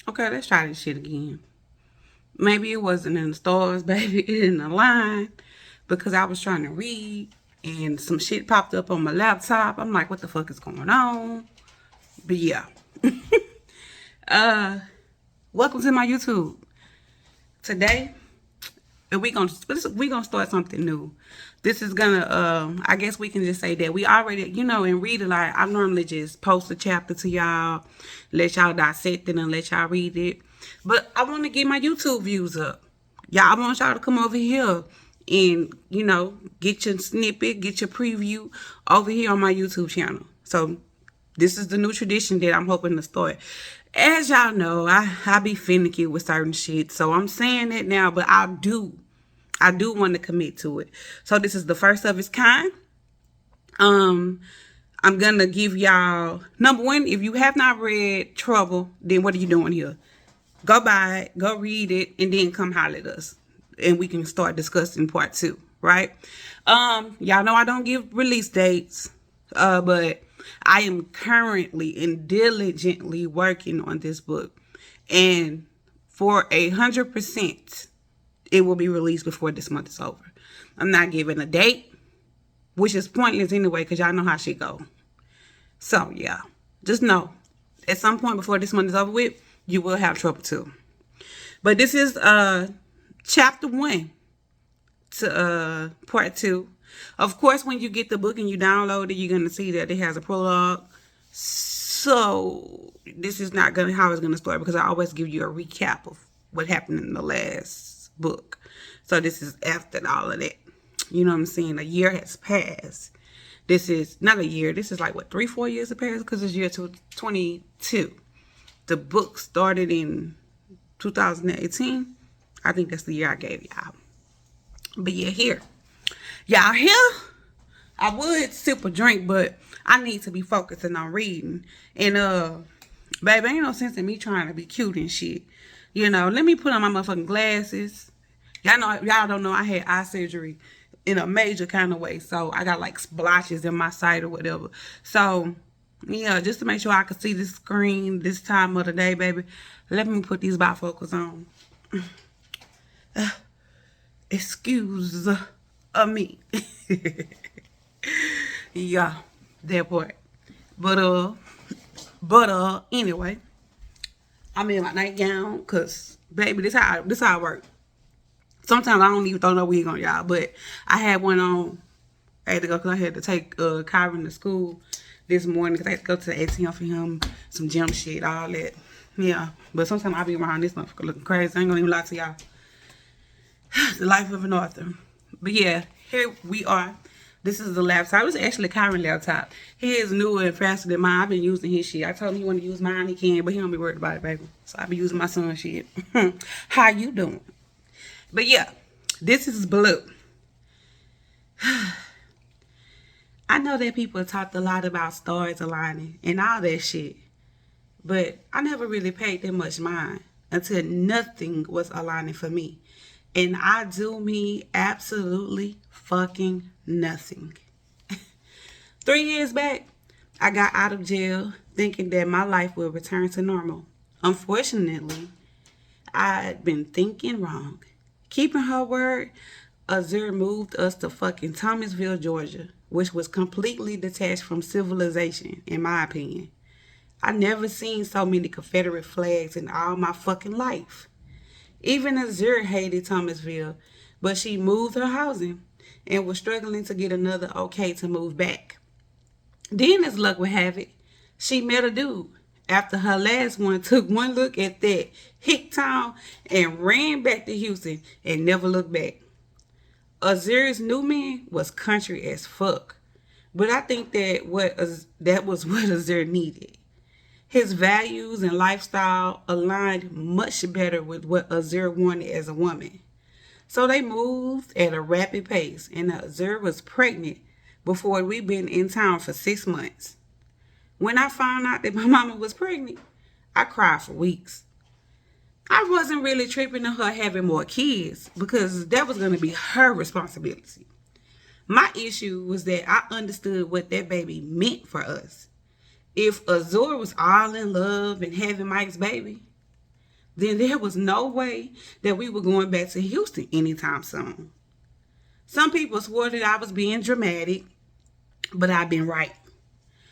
Okay, let's try this shit again. Maybe it wasn't in the stars, baby. It didn't align because I was trying to read and some shit popped up on my laptop. I'm like, what the fuck is going on? But yeah. uh, Welcome to my YouTube. Today, we gonna start something new. This is gonna I guess we can just say that we already, and read a lot. I normally just post a chapter to y'all, let y'all dissect it and let y'all read it. But I want to get my YouTube views up. Y'all, I want y'all to come over here and get your snippet, get your preview over here on my YouTube channel. So this is the new tradition that I'm hoping to start. As y'all know, I be finicky with certain shit. So I'm saying that now, but I do want to commit to it. So this is the first of its kind. I'm gonna give y'all, number one, if you have not read Trouble, then what are you doing here? Go buy it, go read it, and then come holler at us. And we can start discussing part 2, right? Y'all know I don't give release dates, but I am currently and diligently working on this book. And for 100%, it will be released before this month is over. I'm not giving a date, which is pointless anyway, because y'all know how she go. So, yeah, just know, at some point before this month is over with, you will have Trouble 2. But this is chapter 1 to part 2. Of course, when you get the book and you download it, you're going to see that it has a prologue. So this is not gonna how it's going to start, because I always give you a recap of what happened in the last book. So this is after all of that. You know what I'm saying? A year has passed. This is not a year. This is like, what, 3-4 years have passed? Because it's year 22. The book started in 2018. I think that's the year I gave y'all. But yeah, here. Y'all here? I would sip a drink, but I need to be focusing on reading. And, baby, ain't no sense in me trying to be cute and shit. Let me put on my motherfucking glasses. Y'all don't know I had eye surgery in a major kind of way. So I got like splotches in my sight or whatever. So, yeah, just to make sure I can see the screen this time of the day, baby, let me put these bifocals on. Excuse me. Yeah, that part. But anyway, I'm in my nightgown, cause baby, this how I work. Sometimes I don't even throw no wig on y'all, but I had one on. I had to go because I had to take Kyron to school this morning, because I had to go to the ATM for him, some gym shit, all that. Yeah, but sometimes I be around this motherfucker looking crazy. I ain't gonna even lie to y'all. The life of an author. But yeah, here we are. This is the laptop. It's actually Kyron's laptop. He is newer and faster than mine. I've been using his shit. I told him he want to use mine, he can, but he don't be worried about it, baby. So I be using my son's shit. How you doing? But yeah, this is Blue. I know that people talked a lot about stars aligning and all that shit, but I never really paid that much mind until nothing was aligning for me. And I do mean absolutely fucking nothing. 3 years back, I got out of jail thinking that my life would return to normal. Unfortunately, I'd been thinking wrong. Keeping her word, Azure moved us to fucking Thomasville, Georgia, which was completely detached from civilization, in my opinion. I never seen so many Confederate flags in all my fucking life. Even Azure hated Thomasville, but she moved her housing and was struggling to get another okay to move back. Then, as luck would have it, she met a dude after her last one took one look at that hick town and ran back to Houston and never looked back. Azure's new man was country as fuck, but I think that was what Azure needed. His values and lifestyle aligned much better with what Azure wanted as a woman. So they moved at a rapid pace, and Azure was pregnant before we'd been in town for 6 months. When I found out that my mama was pregnant, I cried for weeks. I wasn't really tripping on her having more kids, because that was going to be her responsibility. My issue was that I understood what that baby meant for us. If Azure was all in love and having Mike's baby, then there was no way that we were going back to Houston anytime soon. Some people swore that I was being dramatic, but I've been right.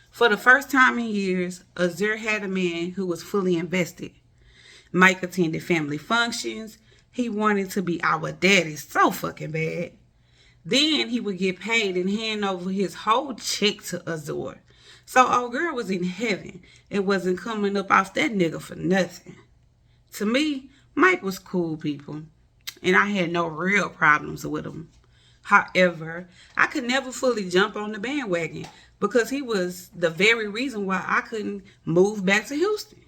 For the first time in years, Azur had a man who was fully invested. Mike attended family functions. He wanted to be our daddy so fucking bad. Then he would get paid and hand over his whole check to Azur. So old girl was in heaven and wasn't coming up off that nigga for nothing. To me, Mike was cool, people, and I had no real problems with him. However, I could never fully jump on the bandwagon because he was the very reason why I couldn't move back to Houston.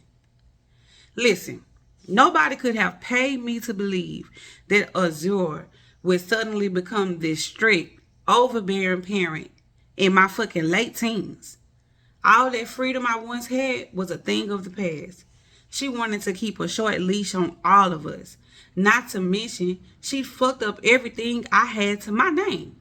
Listen, nobody could have paid me to believe that Azur would suddenly become this strict, overbearing parent in my fucking late teens. All that freedom I once had was a thing of the past. She wanted to keep a short leash on all of us. Not to mention, she fucked up everything I had to my name.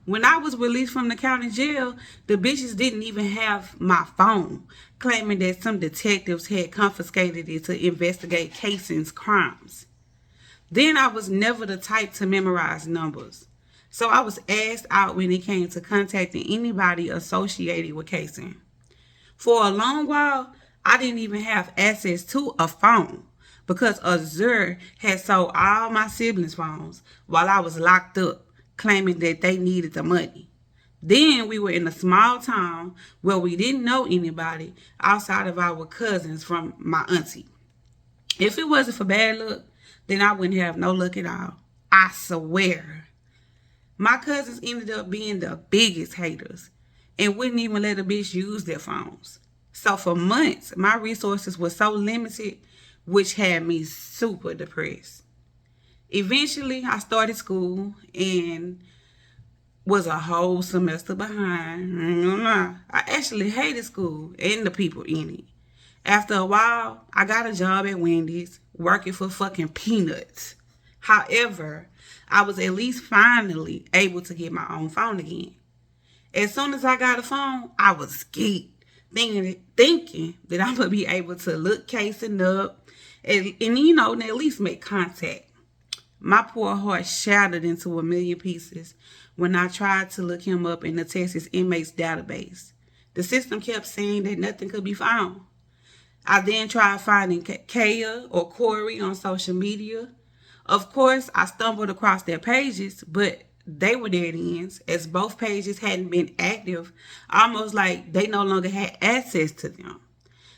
When I was released from the county jail, the bitches didn't even have my phone, claiming that some detectives had confiscated it to investigate Cason's crimes. Then I was never the type to memorize numbers. So I was asked out when it came to contacting anybody associated with Cason. For a long while, I didn't even have access to a phone because Azur had sold all my siblings' phones while I was locked up, claiming that they needed the money. Then we were in a small town where we didn't know anybody outside of our cousins from my auntie. If it wasn't for bad luck, then I wouldn't have no luck at all. I swear. My cousins ended up being the biggest haters and wouldn't even let a bitch use their phones. So for months, my resources were so limited, which had me super depressed. Eventually, I started school and was a whole semester behind. I actually hated school and the people in it. After a while, I got a job at Wendy's working for fucking peanuts. However, I was at least finally able to get my own phone again. As soon as I got a phone, I was geeked, thinking that I'm going to be able to look Cason up and at least make contact. My poor heart shattered into a million pieces when I tried to look him up in the Texas inmates database. The system kept saying that nothing could be found. I then tried finding Kaya or Corey on social media. Of course, I stumbled across their pages, but they were dead ends as both pages hadn't been active, almost like they no longer had access to them.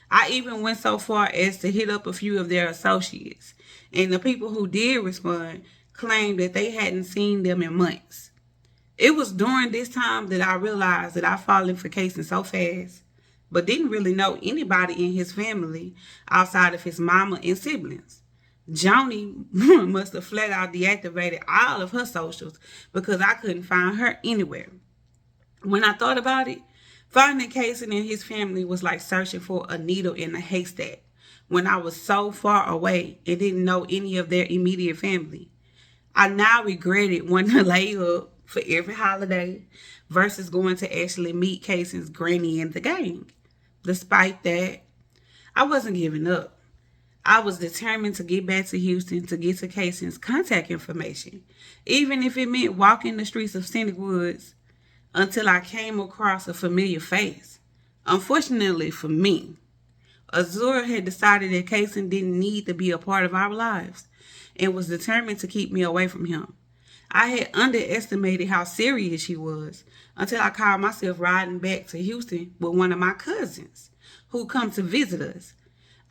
I even went so far as to hit up a few of their associates, and the people who did respond claimed that they hadn't seen them in months. It was during this time that I realized that I'd fallen for Cason so fast, but didn't really know anybody in his family outside of his mama and siblings. Joni must have flat out deactivated all of her socials because I couldn't find her anywhere. When I thought about it, finding Cason and his family was like searching for a needle in a haystack when I was so far away and didn't know any of their immediate family. I now regretted wanting to lay up for every holiday versus going to actually meet Cason's granny and the gang. Despite that, I wasn't giving up. I was determined to get back to Houston to get to Cason's contact information, even if it meant walking the streets of Scenic Woods until I came across a familiar face. Unfortunately for me, Azur had decided that Cason didn't need to be a part of our lives and was determined to keep me away from him. I had underestimated how serious she was until I called myself riding back to Houston with one of my cousins who come to visit us.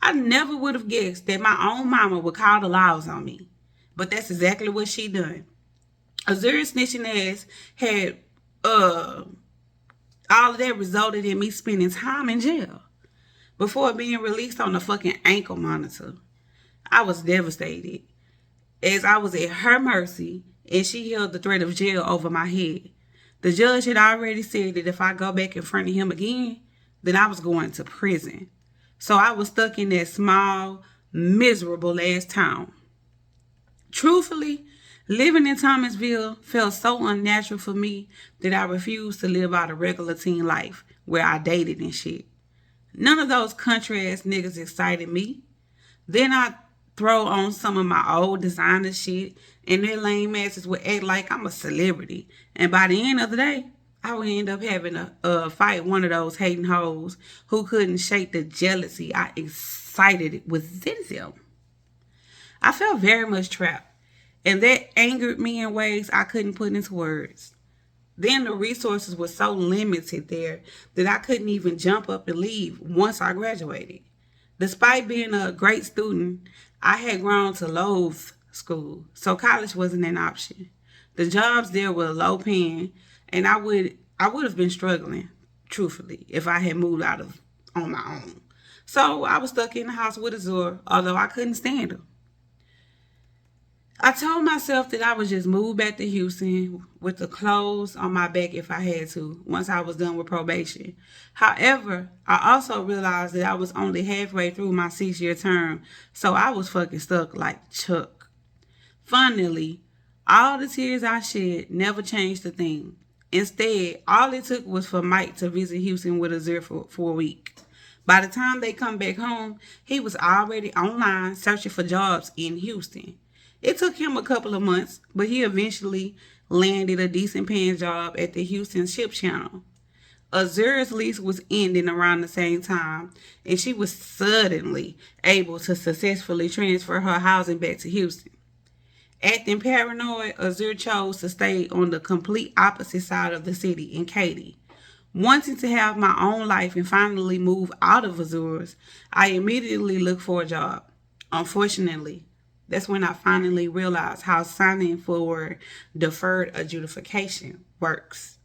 I never would have guessed that my own mama would call the laws on me, but that's exactly what she done. Azur's snitching ass had all of that resulted in me spending time in jail before being released on a fucking ankle monitor. I was devastated as I was at her mercy and she held the threat of jail over my head. The judge had already said that if I go back in front of him again, then I was going to prison. So I was stuck in that small, miserable ass town. Truthfully, living in Thomasville felt so unnatural for me that I refused to live out a regular teen life where I dated and shit. None of those country ass niggas excited me. Then I throw on some of my old designer shit, and their lame asses would act like I'm a celebrity. And by the end of the day, I would end up having a fight one of those hating hoes who couldn't shake the jealousy I excited within them. I felt very much trapped, and that angered me in ways I couldn't put into words. Then the resources were so limited there that I couldn't even jump up and leave once I graduated. Despite being a great student, I had grown to loathe school, so college wasn't an option. The jobs there were low paying, and I would have been struggling, truthfully, if I had moved out of on my own. So I was stuck in the house with Azure, although I couldn't stand him. I told myself that I would just move back to Houston with the clothes on my back if I had to, once I was done with probation. However, I also realized that I was only halfway through my 6-year term, so I was fucking stuck like Chuck. Funnily, all the tears I shed never changed a thing. Instead, all it took was for Mike to visit Houston with Azir for a week. By the time they come back home, he was already online searching for jobs in Houston. It took him a couple of months, but he eventually landed a decent paying job at the Houston Ship Channel. Azura's lease was ending around the same time, and she was suddenly able to successfully transfer her housing back to Houston. Acting paranoid, Azure chose to stay on the complete opposite side of the city in Katy. Wanting to have my own life and finally move out of Azure's, I immediately looked for a job. Unfortunately, that's when I finally realized how signing for deferred adjudication works.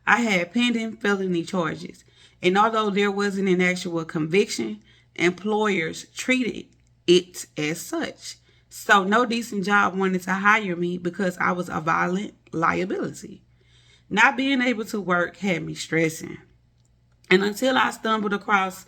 I had pending felony charges, and although there wasn't an actual conviction, employers treated it as such. So no decent job wanted to hire me because I was a violent liability. Not being able to work had me stressing. And until I stumbled across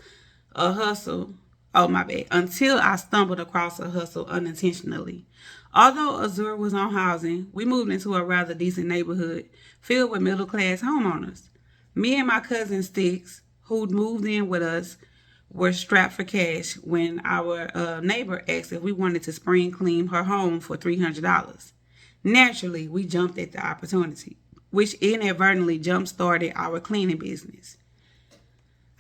a hustle unintentionally. Although Azure was on housing, we moved into a rather decent neighborhood filled with middle class homeowners. Me and my cousin Sticks, who'd moved in with us, were strapped for cash when our neighbor asked if we wanted to spring clean her home for $300. Naturally, we jumped at the opportunity, which inadvertently jump started our cleaning business.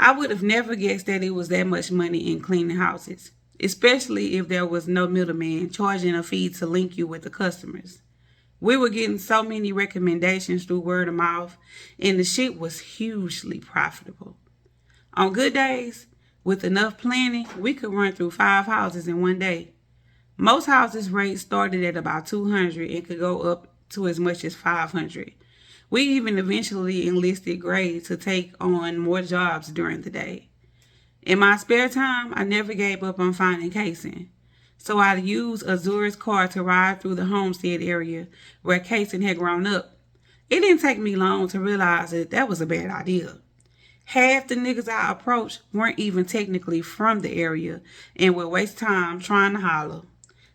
I would have never guessed that it was that much money in cleaning houses, especially if there was no middleman charging a fee to link you with the customers. We were getting so many recommendations through word of mouth, and the shit was hugely profitable. On good days, with enough planning, we could run through 5 houses in one day. Most houses rates started at about 200 and could go up to as much as 500. We even eventually enlisted Gray to take on more jobs during the day. In my spare time, I never gave up on finding Cason. So I used Azura's car to ride through the homestead area where Cason had grown up. It didn't take me long to realize that was a bad idea. Half the niggas I approached weren't even technically from the area and would waste time trying to holler.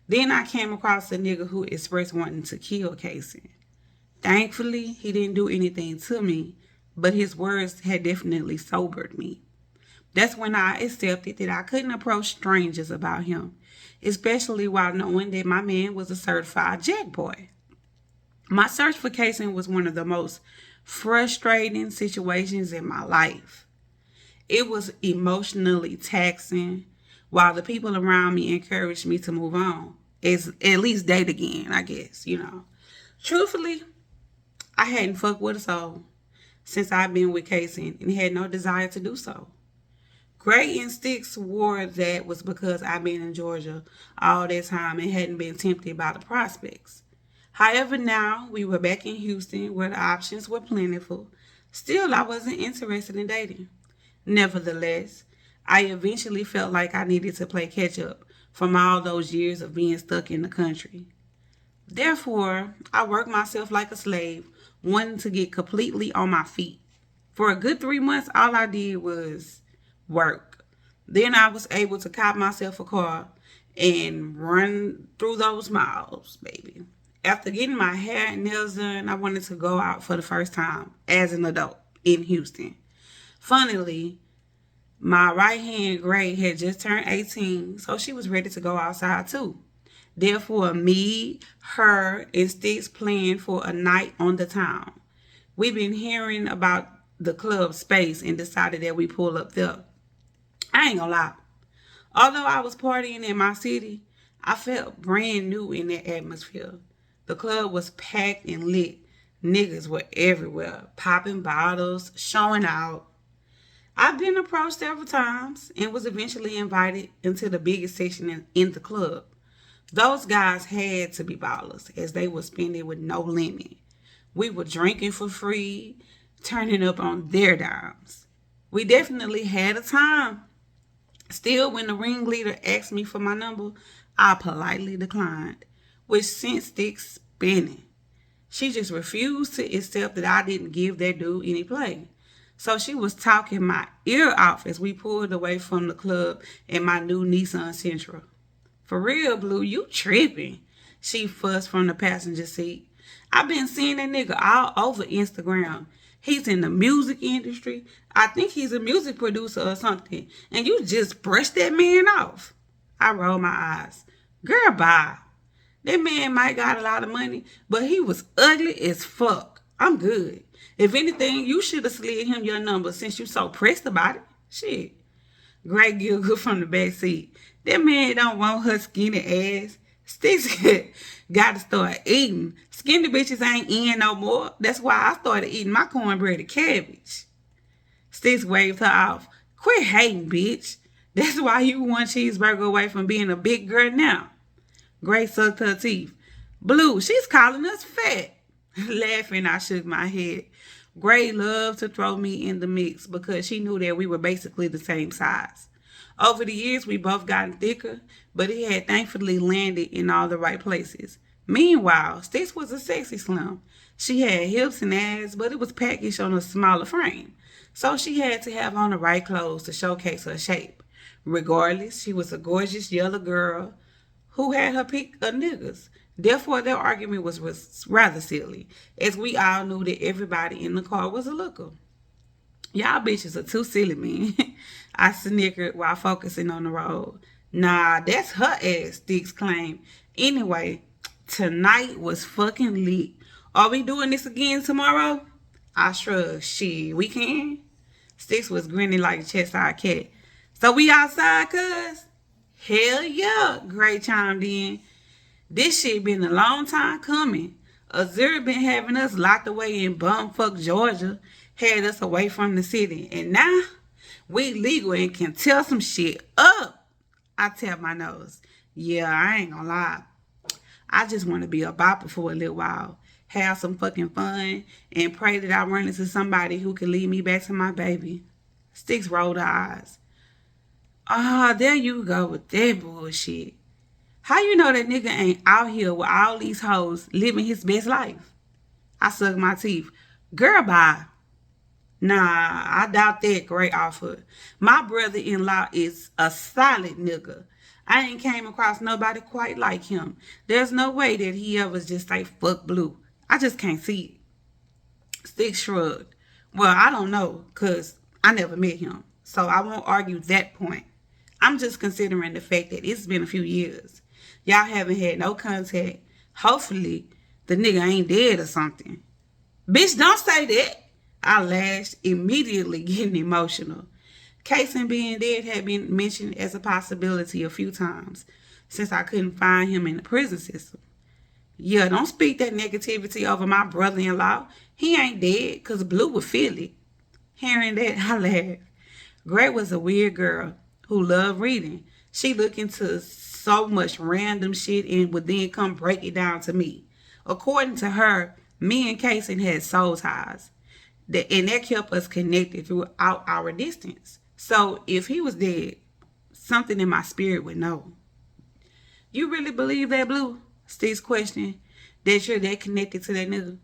Then I came across a nigga who expressed wanting to kill Cason. Thankfully, he didn't do anything to me, but his words had definitely sobered me. That's when I accepted that I couldn't approach strangers about him, especially while knowing that my man was a certified jack boy. My search for Cason was one of the most frustrating situations in my life. It was emotionally taxing, while the people around me encouraged me to move on. It's at least date again, I guess. Truthfully, I hadn't fucked with a soul since I've been with Cason and had no desire to do so. Gray and Sticks swore that was because I'd been in Georgia all that time and hadn't been tempted by the prospects. However, now we were back in Houston where the options were plentiful. Still, I wasn't interested in dating. Nevertheless, I eventually felt like I needed to play catch up from all those years of being stuck in the country. Therefore, I worked myself like a slave, wanting to get completely on my feet. For a good 3 months, all I did was work. Then I was able to cop myself a car and run through those miles, baby. After getting my hair and nails done, I wanted to go out for the first time as an adult in Houston. Funnily, My right hand Gray had just turned 18, so she was ready to go outside too. Therefore, me, her, and Sticks planned for a night on the town. We've been hearing about the club space and decided that we pull up there. I ain't gonna lie. Although I was partying in my city, I felt brand new in that atmosphere. The club was packed and lit. Niggas were everywhere, popping bottles, showing out. I've been approached several times and was eventually invited into the biggest section in the club. Those guys had to be ballers as they were spending with no limit. We were drinking for free, turning up on their dimes. We definitely had a time. Still, when the ringleader asked me for my number, I politely declined, which sent Sticks spinning. She just refused to accept that I didn't give that dude any play. So she was talking my ear off as we pulled away from the club in my new Nissan Sentra. For real, Blue, you tripping. She fussed from the passenger seat. I've been seeing that nigga all over Instagram. He's in the music industry. I think he's a music producer or something. And you just brushed that man off. I rolled my eyes. Girl, bye. That man might got a lot of money, but he was ugly as fuck. I'm good. If anything, you should have slid him your number since you so pressed about it. Shit. Greg giggled from the back seat. That man don't want her skinny ass. Sticks got to start eating. Skinny bitches ain't in no more. That's why I started eating my cornbread and cabbage. Sticks waved her off. Quit hating, bitch. That's why you one cheeseburger away from being a big girl now. Grace sucked her teeth. Blue, she's calling us fat. Laughing, I shook my head. Gray loved to throw me in the mix because she knew that we were basically the same size. Over the years, we both gotten thicker, but it had thankfully landed in all the right places. Meanwhile, Sticks was a sexy slim. She had hips and ass, but it was packaged on a smaller frame. So she had to have on the right clothes to showcase her shape. Regardless, she was a gorgeous yellow girl who had her pick of niggas. Therefore, their argument was rather silly, as we all knew that everybody in the car was a looker. Y'all bitches are too silly, man. I snickered while focusing on the road. Nah, that's her ass, Sticks claimed. Anyway, tonight was fucking lit. Are we doing this again tomorrow? I shrugged. Shit, we can? Sticks was grinning like a chest-eyed cat. So we outside, cuz? Hell yeah, Gray chimed in. This shit been a long time coming. Azure been having us locked away in bumfuck Georgia, had us away from the city, and now we legal and can tell some shit up. I tap my nose. Yeah, I ain't gonna lie. I just want to be a bopper for a little while, have some fucking fun, and pray that I run into somebody who can lead me back to my baby. Sticks rolled her eyes. Ah, there you go with that bullshit. How you know that nigga ain't out here with all these hoes living his best life? I sucked my teeth. Girl, bye. Nah, I doubt that, Gray offered. My brother-in-law is a solid nigga. I ain't came across nobody quite like him. There's no way that he ever just say fuck Blue. I just can't see it. Sticks shrugged. Well, I don't know, because I never met him. So I won't argue that point. I'm just considering the fact that it's been a few years. Y'all haven't had no contact. Hopefully, the nigga ain't dead or something. Bitch, don't say that. I lashed, immediately getting emotional. Cason being dead had been mentioned as a possibility a few times since I couldn't find him in the prison system. Yeah, don't speak that negativity over my brother-in-law. He ain't dead because Blue would feel it. Hearing that, I laughed. Gray was a weird girl who loved reading. She looked into so much random shit and would then come break it down to me. According to her, me and Cason had soul ties. And that kept us connected throughout our distance. So if he was dead, something in my spirit would know. You really believe that, Blue? Steve's question, that you're that connected to that nigga?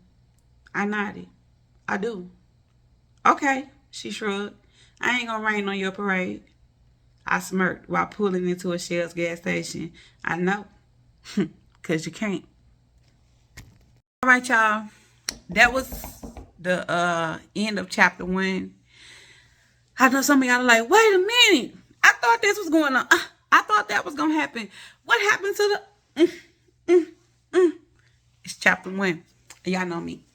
I nodded. I do. Okay, she shrugged. I ain't gonna rain on your parade. I smirked while pulling into a Shell's gas station. I know, because you can't. All right, y'all. That was the end of chapter 1. I know some of y'all are like, wait a minute. I thought this was going on. I thought that was going to happen. What happened to the... It's chapter 1. Y'all know me.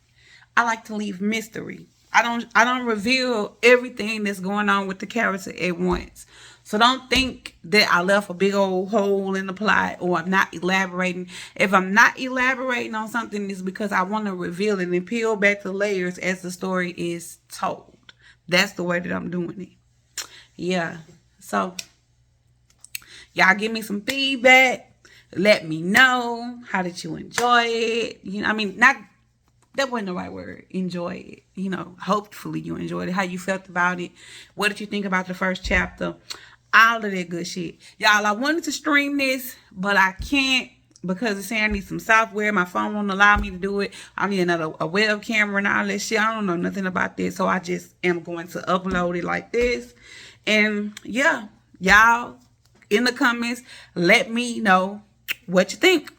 I like to leave mystery. I don't reveal everything that's going on with the character at once. So don't think that I left a big old hole in the plot or I'm not elaborating. If I'm not elaborating on something, it's because I want to reveal it and peel back the layers as the story is told. That's the way that I'm doing it. Yeah. So y'all give me some feedback. Let me know. How did you enjoy it? You know, I mean, not... That wasn't the right word. Enjoy it. You know, hopefully you enjoyed it. How you felt about it. What did you think about the first chapter? All of that good shit. Y'all, I wanted to stream this, but I can't because it's saying I need some software. My phone won't allow me to do it. I need a web camera and all that shit. I don't know nothing about this. So I just am going to upload it like this. And yeah, y'all in the comments, let me know what you think.